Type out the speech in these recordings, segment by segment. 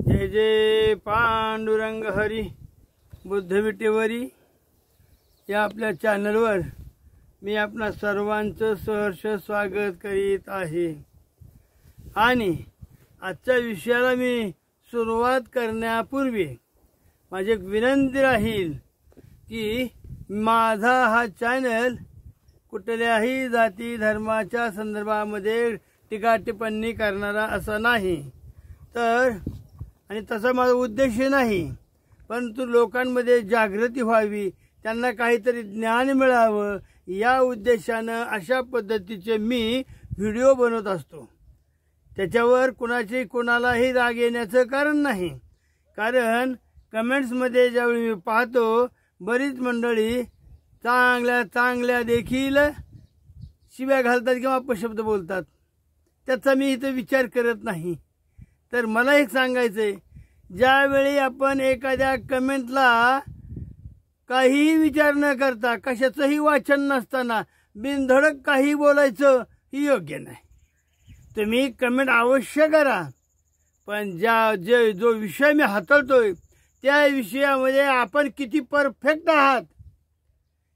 जय जय पांडुरंग हरी बुद्ध विटेवरी या आपल्या चॅनलवर मी आपणा सर्वांचं सहर्ष स्वागत करीत आहे। आणि आजच्या विषयाला मी सुरुवात करण्यापूर्वी माझी एक विनंती राहील की माझा हा चॅनल कुठल्याही जाती धर्माच्या संदर्भामध्ये टीका टिप्पणी करणारा असा नाही, तर आणि तसा माझा उद्देश नाही, परंतु लोकांमध्ये जागृती व्हावी, त्यांना काहीतरी ज्ञान मिळावं या उद्देशानं अशा पद्धतीचे मी व्हिडिओ बनवत असतो। त्याच्यावर कोणालाही राग येण्याचं कारण नाही, कारण कमेंट्समध्ये ज्यावेळी मी पाहतो बरीच मंडळी चांगल्या देखील शिव्या घालतात किंवा अपशब्द बोलतात, त्याचा मी इथं विचार करत नाही। तर मला एक सांगायचंय, ज्यावेळी आपण एखाद्या कमेंटला काहीही विचार न करता कशाचंही वाचन नसताना बिनधडक काही बोलायचं ही योग्य नाही। तुम्ही कमेंट अवश्य करा, पण जो विषय मी हाताळतोय त्या विषयामध्ये आपण किती परफेक्ट आहात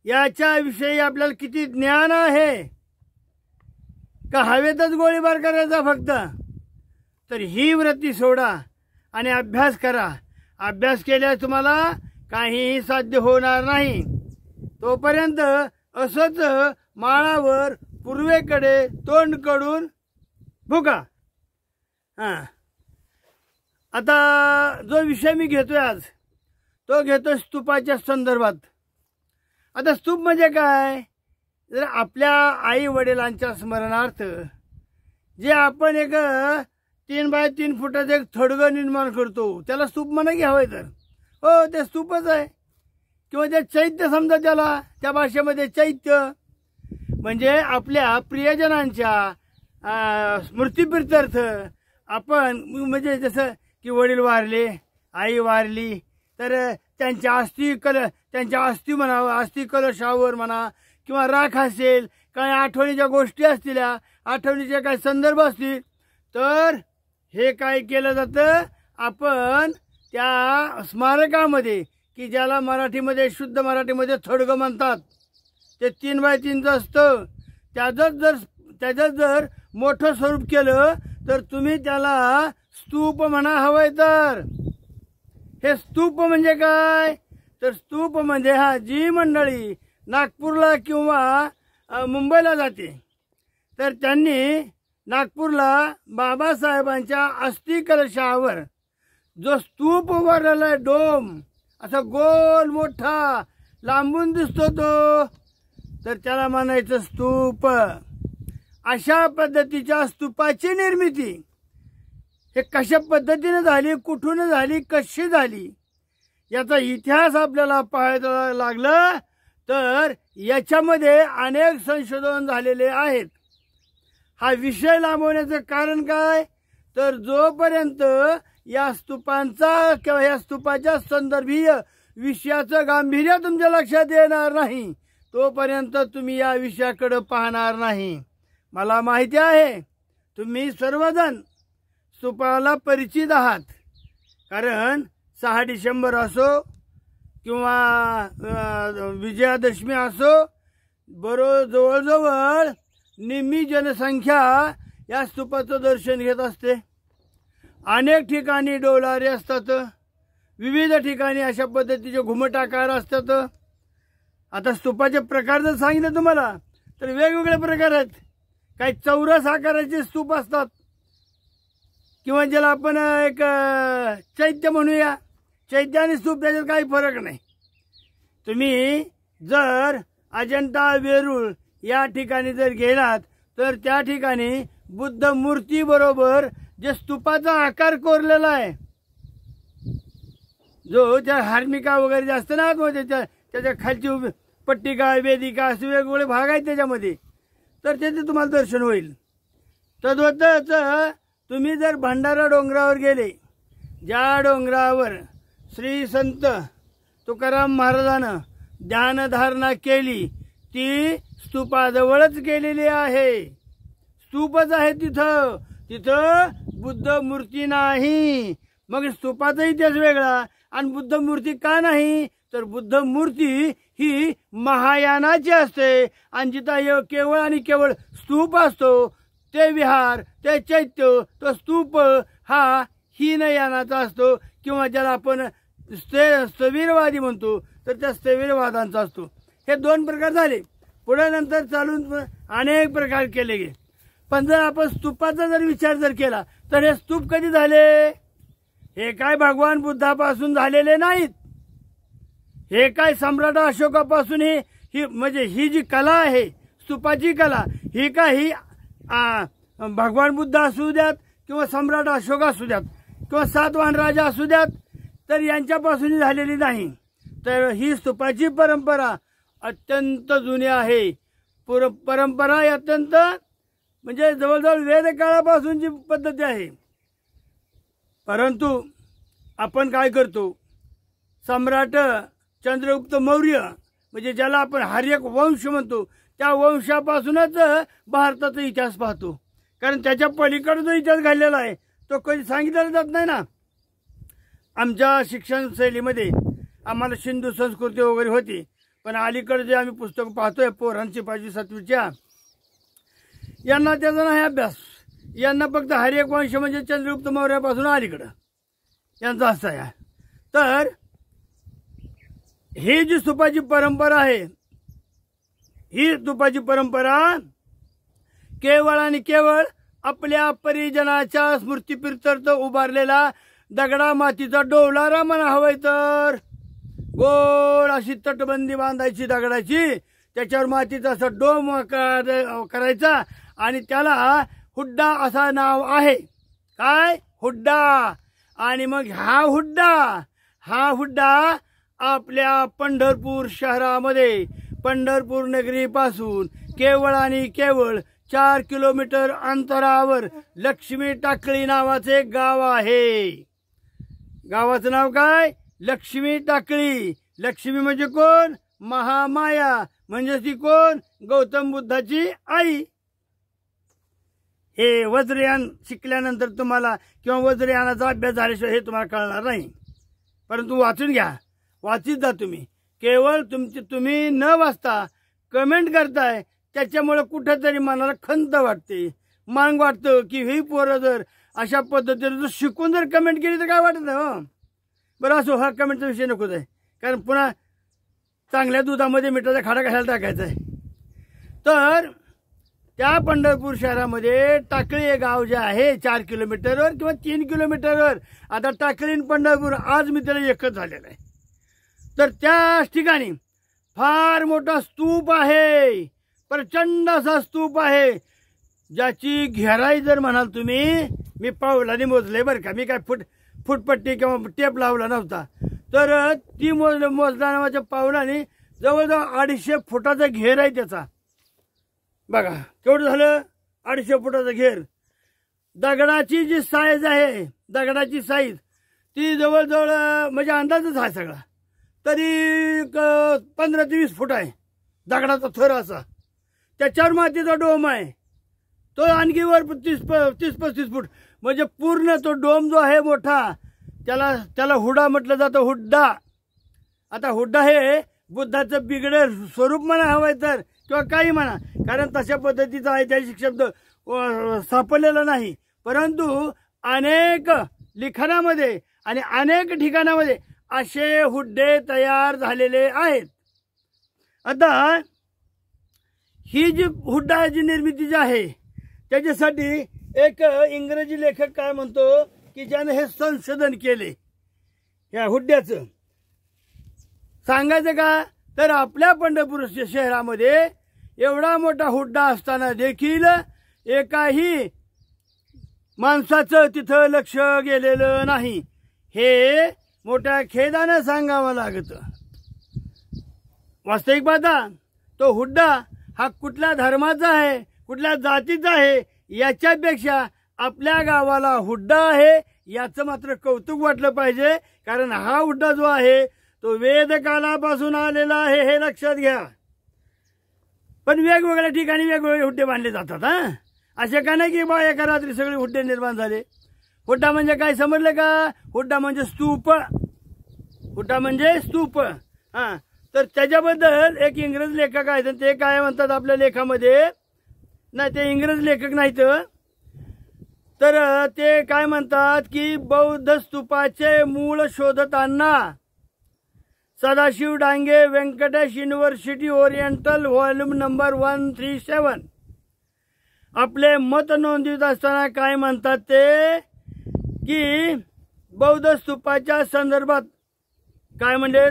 याच्याविषयी आपल्याला किती ज्ञान आहे का हवेतच गोळीबार करायचा फक्त, तर ही वृत्ती सोडा आणि अभ्यास करा। अभ्यास केल्यास तुम्हाला काहीही साध्य होणार नाही। तोपर्यंत असंच माळावर पूर्वेकडे तोंड करून भुका। आता जो विषय मी घेतोय आज तो घेतो स्तूपाच्या संदर्भात। आता स्तूप म्हणजे काय, जर आपल्या आई वडिलांच्या स्मरणार्थ जे आपण एक 3 बाय 3 फुटाचं एक थडगं निर्माण करतो त्याला स्तूप म्हणा की हवंय तर, हो ते स्तूपच आहे। किंवा ते चैत्य समजा, त्याला त्या भाषेमध्ये चैत्य म्हणजे आपल्या प्रियजनांच्या स्मृतीप्रित्यर्थ आपण, म्हणजे जसं की वडील वारले, आई वारली, तर त्यांच्या अस्थी म्हणा, अस्थी कलशावर म्हणा, किंवा राख असेल, काही आठवणीच्या गोष्टी असतील, आठवणीचे काही संदर्भ असतील, तर हे काय केलं जातं, आपण त्या स्मारकामध्ये की ज्याला मराठीमध्ये शुद्ध मराठीमध्ये थडगं म्हणतात, ते 3 बाय 3 असतं, त्याचं जर मोठं स्वरूप केलं तर तुम्ही त्याला स्तूप म्हणा हवंय तर। हे स्तूप म्हणजे काय, तर स्तूप म्हणजे जी मंडळी नागपूरला किंवा मुंबईला जाते तर त्यांनी नागपूरला बाबासाहेबांच्या अस्थी कलशावर जो स्तूप उभारलेला डोम असा गोल मोठा लांबून दिसतो तो, तर त्याला म्हणायचं स्तूप। अशा पद्धतीच्या स्तूपाची निर्मिती हे कशा पद्धतीने झाली, कुठून झाली, कशी झाली याचा इतिहास आपल्याला पाहायला लागलं तर याच्यामध्ये अनेक संशोधन झालेले आहेत। हा विषय लांबवण्याचं कारण काय, तर जोपर्यंत या स्तूपांचा किंवा या स्तूपाच्या संदर्भीय विषयाचं गांभीर्य तुमच्या लक्षात येणार नाही तोपर्यंत तुम्ही या विषयाकडे पाहणार नाही। मला माहिती आहे तुम्ही सर्वजण स्तूपाला परिचित आहात, कारण 6 डिसेंबर असो किंवा विजयादशमी असो, जवळजवळ निम्मी जनसंख्या या स्तूपाचं दर्शन घेत असते। अनेक ठिकाणी डोलारे असतात, विविध ठिकाणी अशा पद्धतीचे घुमटाकार असतात। आता स्तूपाचे प्रकार जर सांगितले तुम्हाला तर वेगवेगळे प्रकार आहेत। काही चौरस आकाराचे स्तूप असतात, किंवा ज्याला आपण एक चैत्य म्हणूया, चैत्य आणि स्तूप त्याच्यात काही फरक नाही। तुम्ही जर अजंठा वेरूळ या ठिकाणी जर गेलात तर त्या ठिकाणी बुद्ध मूर्ती बरोबर जे स्तूपाचा आकार कोरलेला आहे, जो त्या हार्मिका वगैरे जास्त ना त्याच्या खालची पट्टिका वेदिका असे वेगवेगळे भाग आहेत त्याच्यामध्ये, तर त्याचे तुम्हाला दर्शन होईल। तद्वतच तुम्ही जर भंडारा डोंगरावर गेले, ज्या डोंगरावर श्री संत तुकाराम महाराजानं ध्यानधारणा केली ती स्तूपाजवळच केलेली आहे, स्तूपच आहे तिथं बुद्ध मूर्ती नाही, मग स्तूपाचा इतिहास वेगळा आणि बुद्ध मूर्ती का नाही, तर बुद्ध मूर्ती ही महायानाची असते आणि जिथं केवळ आणि केवळ स्तूप असतो ते विहार, ते चैत्य, तो स्तूप हा हीनयानाचा असतो किंवा ज्याला आपण स्थविरवादी म्हणतो तर त्या स्थविरवादांचा असतो. हे दोन प्रकार झाले. पुढे नंतर चालून अनेक प्रकार केले गेले. पण जर आपण स्तूपाचा जर विचार जर केला तर हे स्तूप कधी झाले, हे काय भगवान बुद्धापासून झालेले नाहीत. हे काय सम्राट अशोकापासून ही म्हणजे ही जी कला आहे स्तूपाची कला, ही काही भगवान बुद्ध असू द्यात किंवा सम्राट अशोक असू द्यात किंवा सातवाहन राजा असू द्यात तर यांच्यापासून झालेली नाही. तर ही स्तूपाची परंपरा अत्यंत जुनी आहे. परंपरा अत्यंत म्हणजे जवळजवळ वेद काळापासूनची पद्धती आहे. परंतु आपण काय करतो, सम्राट चंद्रगुप्त मौर्य म्हणजे ज्याला आपण हर्यक वंश म्हणतो त्या वंशापासूनच भारताचा इतिहास पाहतो. कारण त्याच्या पलीकडे जो इतिहास घडलेला आहे तो कधी सांगितला जात नाही ना. आमच्या शिक्षण शैलीमध्ये आम्हाला सिंधू संस्कृती वगैरे होती, पण अलीकडे जे आम्ही पुस्तकं पाहतोय पोरांची 5वी 7वीच्या, यांना त्याचा नाही अभ्यास. यांना फक्त हर्यक वंश म्हणजे चंद्रगुप्त मौर्यापासून अलीकडं यांचा असं आहे. तर ही जी स्तूपाची परंपरा आहे, ही स्तूपाची परंपरा केवळ आणि केवळ आपल्या परिजनाच्या स्मृतीप्रित्यर्थ उभारलेला दगडा मातीचा डोलारा म्हणा हवाय तर गोल अशी तटबंदी बांधायची दगडाची, त्याच्यावर मातीचा असा डोम करायचा आणि त्याला हुड्डा असा नाव आहे. काय हुड्डा. आणि मग हा हुड्डा आपल्या पंढरपूर शहरामध्ये पंढरपूर नगरीपासून केवळ आणि केवळ 4 किलोमीटर अंतरावर लक्ष्मी टाकळी नावाचे एक गाव आहे. गावाचं नाव काय, लक्ष्मी टाकळी. लक्ष्मी म्हणजे कोण, महामाया म्हणजे ती कोण, गौतम बुद्धाची आई. हे वज्रयान शिकल्यानंतर तुम्हाला किंवा वज्रयानाचा अभ्यास झाल्याशिवाय हे तुम्हाला कळणार नाही. परंतु वाचून घ्या, वाचित जा तुम्ही. केवळ तुम्ही न वाचता कमेंट करताय त्याच्यामुळे कुठेतरी मनाला खंत वाटते, मांग वाटतं की ही पोरं जर अशा पद्धतीने जर शिकून जर कमेंट केली तर काय वाटत नाही. बरं असो, हा कमेंटचा विषय नकोच आहे, कारण पुन्हा चांगल्या दुधामध्ये मिठाचा खाडा कशाला टाकायचा आहे. तर त्या पंढरपूर शहरामध्ये टाकळी हे गाव जे आहे 4 किलोमीटरवर किंवा 3 किलोमीटरवर, आता टाकळी आणि पंढरपूर आज मी त्याला एकच झालेलं आहे. तर त्या ठिकाणी फार मोठा स्तूप आहे, प्रचंड असा स्तूप आहे, ज्याची घेराई जर म्हणाल तुम्ही, मी पावलाने मोजले बरं का, मी काय फुटपट्टी किंवा टेप लावला नव्हता, तर ती मोजला नावाच्या पावलाने जवळजवळ 250 फुटाचा घेर आहे त्याचा. बघा केवढं झालं, 250 फुटाचा घेर. दगडाची जी साईज आहे, दगडाची साईज ती जवळजवळ म्हणजे अंदाजच आहे सगळा, तरी 15 ते 20 फूट आहे दगडाचा थर असा. त्याच्यावर मातीचा डोम आहे, तो आणखी वर 30-35 फूट, म्हणजे पूर्ण तो डोम जो आहे मोठा त्याला हुडा म्हटलं जातं, हुड्डा. आता हुड्डा हे बुद्धाचं बिगडे स्वरूप म्हणा हवंय तर किंवा काही म्हणा, कारण तशा पद्धतीचा ऐतिहासिक शब्द सापडलेला नाही. परंतु अनेक लिखाणामध्ये आणि अनेक ठिकाणामध्ये असे हुड्डे तयार झालेले आहेत. आता ही जी हुड्डाची निर्मिती जी आहे त्याच्यासाठी एक इंग्रजी लेखक काय म्हणतो की ज्याने हे संशोधन केले या हुड्ड्याचं, सांगायचं का, तर आपल्या पंढरपूर शहरामध्ये एवढा मोठा हुड्डा असताना देखील एकाही माणसाचं तिथं लक्ष गेलेलं नाही. हे मोठ्या खेदानं सांगावं लागतं. वास्तविक पाहता तो हुड्डा हा कुठल्या धर्माचा आहे, कुठल्या जातीचा आहे, याच्यापेक्षा आपल्या गावाला हुड्डा आहे याचं मात्र कौतुक वाटलं पाहिजे. कारण हा हुड्डा जो आहे तो वेदकालापासून आलेला आहे, हे लक्षात घ्या. पण वेगवेगळ्या ठिकाणी वेगवेगळे हुड्डे बांधले जातात. असे का नाही की बा एका रात्री सगळे हुड्डे निर्माण झाले. हुड्डा म्हणजे काय समजलं का? हुड्डा म्हणजे स्तूप. हुड्डा म्हणजे स्तूप. हा, तर त्याच्याबद्दल एक इंग्रज लेखक आहेत, ते काय म्हणतात आपल्या लेखामध्ये, नाही ते इंग्रज लेखक नाहीत, तर ते काय म्हणतात की बौद्ध स्तूपाचे मूळ शोधताना Sadashiv Dange, Venkatesh university oriental, volume number 137, आपले मत नोंदवित असताना काय म्हणतात ते की बौद्ध स्तूपाच्या संदर्भात काय म्हणले,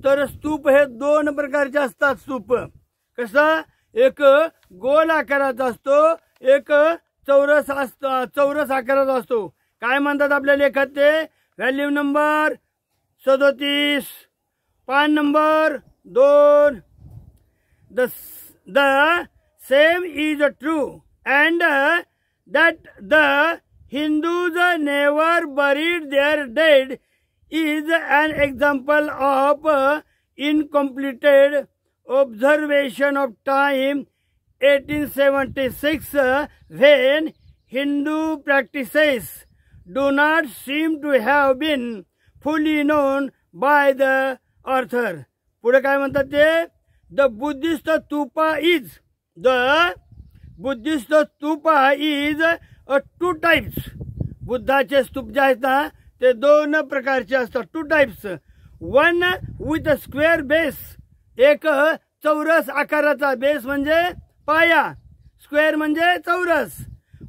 तर स्तूप हे 2 प्रकारचे असतात. स्तूप कसा, एक गोल आकाराचा असतो, एक चौरस आकाराचा असतो. काय म्हणतात आपल्या लेखात ते, व्हॅल्यूम नंबर 37, पान number 2, the same is true and that the Hindus never buried their dead is an example of incompleted observation of time 1876 when Hindu practices do not seem to have been fully known by the author. पुढे काय म्हणतात ते, the Buddhist stupa is two types. बुद्धाचे स्तूप जे आहेत ना ते 2 प्रकारचे असतात. 2 types. One with a square base, एक चौरस आकाराचा, बेस म्हणजे पाया, स्क्वेअर म्हणजे चौरस,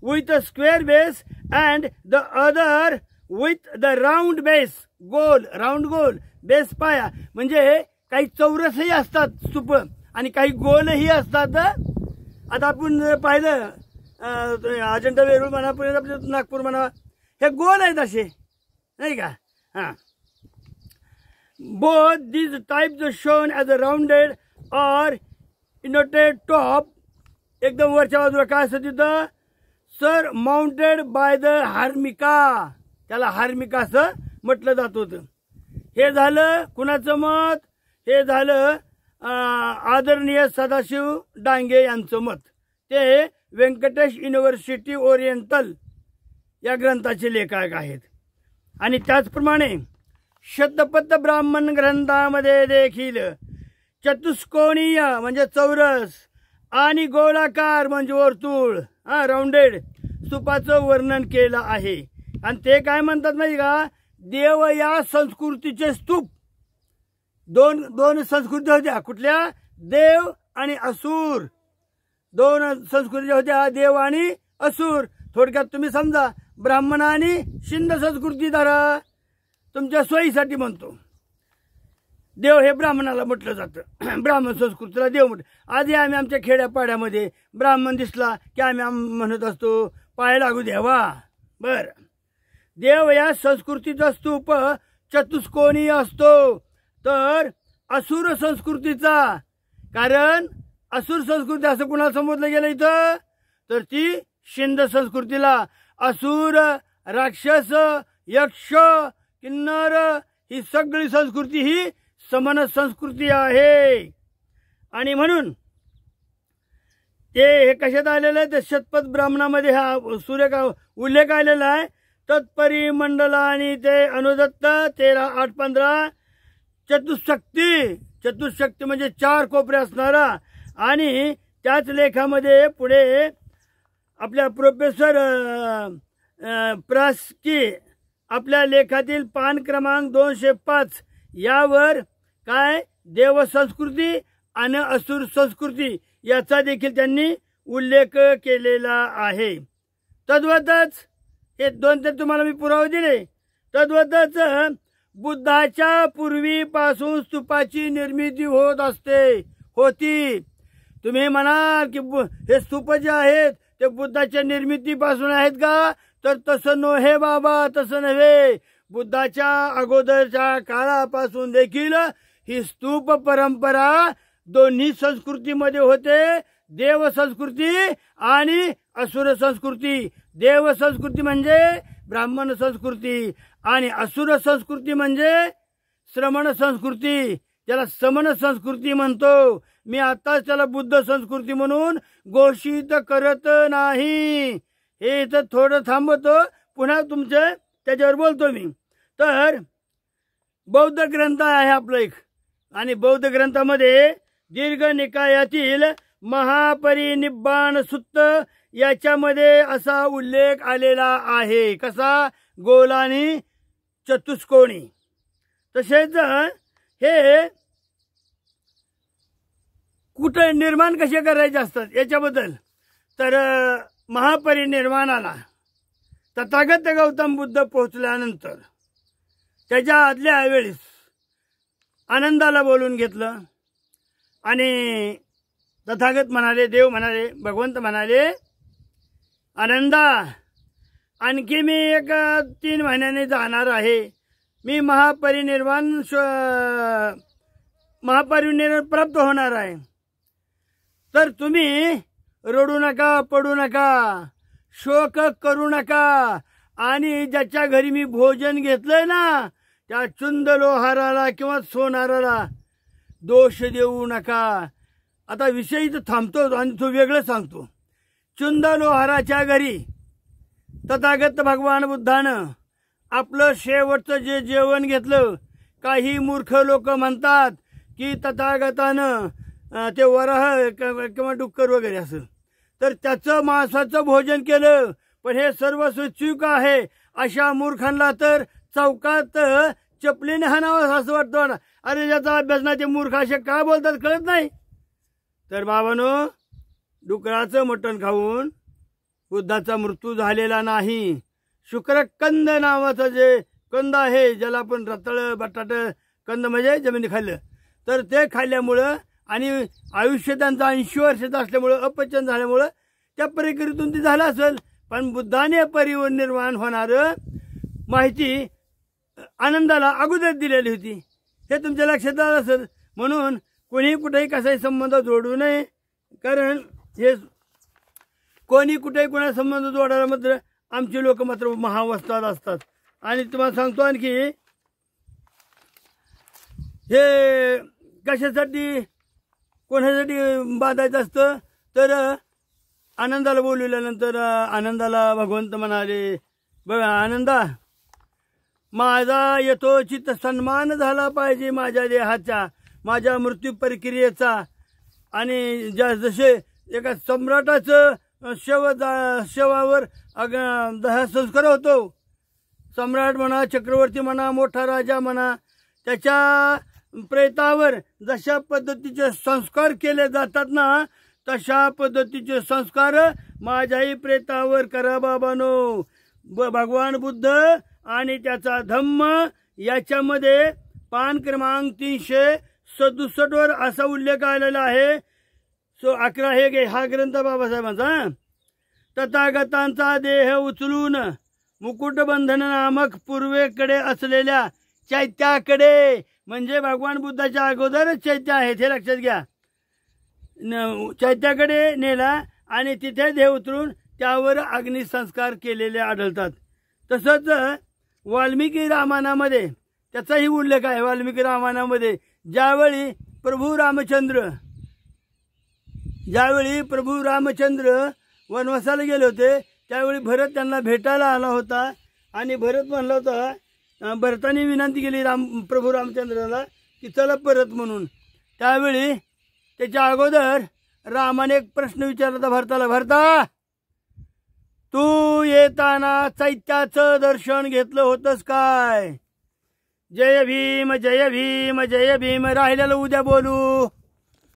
with a square base, and the other with the round base, goal, round goal base पाया. म्हणजे काही चौरसही असतात स्तूप आणि काही गोलही असतात. आता आपण पाहिलं अजिंठा वेरूळ म्हणा, पुणे नागपूर म्हणा, हे गोल आहेत असे, नाही का? हां, both these types shown as a rounded or इनोटेड top. एकदम वरच्या बाजूला काय असतं तिथं, सर माउंटेड बाय द हार्मिका, त्याला हार्मिका असं म्हटलं जात होतं. हे झालं कुणाचं मत, हे झालं आदरणीय सदाशिव डांगे यांचं मत. ते व्यंकटेश युनिव्हर्सिटी ओरिएंटल या ग्रंथाचे लेखक आहेत. आणि त्याचप्रमाणे शतपथ ब्राह्मण ग्रंथामध्ये देखील चतुष्कोणीय म्हणजे चौरस आणि गोलाकार म्हणजे वर्तुळ, राऊंडेड स्तूपाचं वर्णन केलं आहे. आणि ते काय म्हणतात माहिती का, देव या संस्कृतीचे स्तूप. दोन संस्कृती होत्या, कुठल्या, देव आणि असुर. 2 संस्कृती होत्या, देव आणि असुर. थोडक्यात तुम्ही समजा, ब्राह्मण आणि शिंद संस्कृती धरा, तुमच्या सोयीसाठी म्हणतो. देव हे ब्राह्मणाला म्हटलं जातं, ब्राह्मण संस्कृतीला देव म्हटलं. आधी आम्ही आमच्या खेड्यापाड्यामध्ये ब्राह्मण दिसला की आम्ही म्हणत असतो पाय लागू द्यावा. बर, देव या संस्कृतीचा स्तूप चतुष्कोणीय असतो, तर असुर संस्कृतीचा, कारण असुर संस्कृती असं कुणाला समजलं गेलं इथं, तर ती शिंद संस्कृतीला. असुर, राक्षस, यक्ष, किन्नर ही सगळी संस्कृती ही समान संस्कृती आहे. आणि म्हणून ते हे कशात आलेलं आहे, ते शतपथ ब्राह्मणामध्ये हा सूर्य उल्लेख आलेला आहे. तत्परिमंडल आणि ते अनुदत्त 13.8.15. चतुष्शक्ती म्हणजे 4 कोपरे असणारा. आणि त्याच लेखामध्ये पुढे आपल्या प्रोफेसर प्रास्की आपल्या लेखातील पान क्रमांक 205 यावर काय देव संस्कृती आणि असुर संस्कृती याचा देखील त्यांनी उल्लेख केलेला आहे. तद्वतच हे 2 ते तुम्हाला मी पुरावे दिले. तद्वतच बुद्धाच्या पूर्वीपासून स्तूपाची निर्मिती होती. तुम्ही म्हणाल की हे स्तूप जे आहेत ते बुद्धाच्या निर्मितीपासून आहेत का, तर तसं नव्हे बाबा, तसं नव्हे. बुद्धाच्या अगोदरच्या काळापासून देखील ही स्तूप परंपरा दोन्ही संस्कृतीमध्ये होते, देव संस्कृती आणि असुर संस्कृती. देव संस्कृती म्हणजे ब्राह्मण संस्कृती आणि असुर संस्कृती म्हणजे श्रमण संस्कृती, त्याला समन संस्कृती म्हणतो. मी आताच त्याला बुद्ध संस्कृती म्हणून घोषित करत नाही. हे इथं थोडं थांबतो, पुन्हा तुमचं त्याच्यावर बोलतो मी. तर बौद्ध ग्रंथ आहे आपलं एक, आणि बौद्ध ग्रंथामध्ये दीर्घ निकायातील महापरिनिब्बाण सुत्त याच्यामध्ये असा उल्लेख आलेला आहे. कसा? गोल आणि चतुष्कोणी. तसेच हे कुठं निर्माण कसे करायचे असतात याच्याबद्दल, तर महापरिनिर्वाणाला तथागत गौतम बुद्ध पोहोचल्यानंतर त्याच्या आदल्या वेळेस आनंदाला बोलून घेतलं आणि तथागत म्हणाले, देव म्हणाले, भगवंत म्हणाले, आनंदा आणखी मी एक 3 महिन्याने जाणार आहे. मी महापरिनिर्वाण प्राप्त होणार आहे. तर तुम्ही रडू नका, पडू नका, शोक करू नका, आणि ज्याच्या घरी मी भोजन घेतलंय ना त्या चुंद लोहाराला किंवा सोनाराला दोष देऊ नका. आता विषय इथं थांबतो आणि तो वेगळं सांगतो. चुंद लोहाराच्या घरी तथागत भगवान बुद्धानं आपलं शेवटचं जे जेवण घेतलं. काही मूर्ख लोक म्हणतात की तथागतानं ते वराह किंवा डुक्कर वगैरे असं, तर त्याचं मांसाचं भोजन केलं. पण हे सर्व चूक आहे. अशा मूर्खांना तर चौकात चपलीने हाणावं असं वाटतं ना. अरे ज्याचा अभ्यास नाही ते मूर्ख असे का बोलतात कळत नाही. तर बाबांनो, डुकराचं मटण खाऊन बुद्धाचा मृत्यू झालेला नाही. शुक्रकंद नावाचं जे कंद आहे, ज्याला आपण रताळ बटाट कंद म्हणजे जमिनी खाल्लं, तर ते खाल्ल्यामुळं आणि आयुष्य त्यांचं 80 वर्षाचं असल्यामुळं अपचन झाल्यामुळं त्या प्रक्रियेतून ते झालं असेल. पण बुद्धाने परिनिर्वाण होणारं माहिती आनंदाला अगोदर दिलेली होती. हे तुमच्या लक्षात आलं असेल. म्हणून कोणी कुठेही कसाही संबंध जोडू नये, कारण हे कोणी कुठेही कोणा संबंध जोडायला मात्र आमचे लोक मात्र महावस्ताद असतात. आणि तुम्हाला सांगतो आणखी, हे कशासाठी कोणासाठी बांधायचं असतं, तर आनंदाला बोलवल्यानंतर आनंदाला भगवंत म्हणाले, बघा आनंदा, माझा यथोचित सन्मान झाला पाहिजे माझ्या देहाचा, माझ्या मृत्यू प्रक्रियेचा. आणि जसे एका सम्राटाचं शवावर दहसंस्कार होतो, सम्राट म्हणा, चक्रवर्ती म्हणा, मोठा राजा म्हणा, त्याच्या प्रेतावर जशा पद्धतीचे संस्कार केले जातात ना, तशा पद्धतीचे संस्कार माझ्याही प्रेतावर करा बाबानो. भगवान बुद्ध आणि त्याचा धम्म याच्यामध्ये पान क्रमांक 367 वर असा उल्लेख आलेला आहे. 11 हे हा ग्रंथ बाबासाहेबांचा. तथागतांचा देह उचलून मुकुटबंधन नामक पूर्वेकडे असलेल्या चैत्याकडे, म्हणजे भगवान बुद्धाच्या अगोदरच चैत्य आहे हे लक्षात घ्या, चैत्याकडे नेला आणि तिथे देह उतरून त्यावर अग्निसंस्कार केलेले आढळतात. तसंच वाल्मिकी रामायणामध्ये त्याचाही उल्लेख आहे. वाल्मिकी रामायणामध्ये ज्यावेळी प्रभू रामचंद्र वनवासाला गेले होते, त्यावेळी भरत त्यांना भेटायला आला होता. आणि भरत म्हणला होता, भरताने विनंती केली प्रभू रामचंद्राला की चला परत म्हणून. त्यावेळी त्याच्या अगोदर रामाने एक प्रश्न विचारला होता भरताला, भरता, तू येताना चैत्याचं दर्शन घेतलं होतंस काय? जय भीम जय भीम जय भीम. राहिलेलं उद्या बोलू.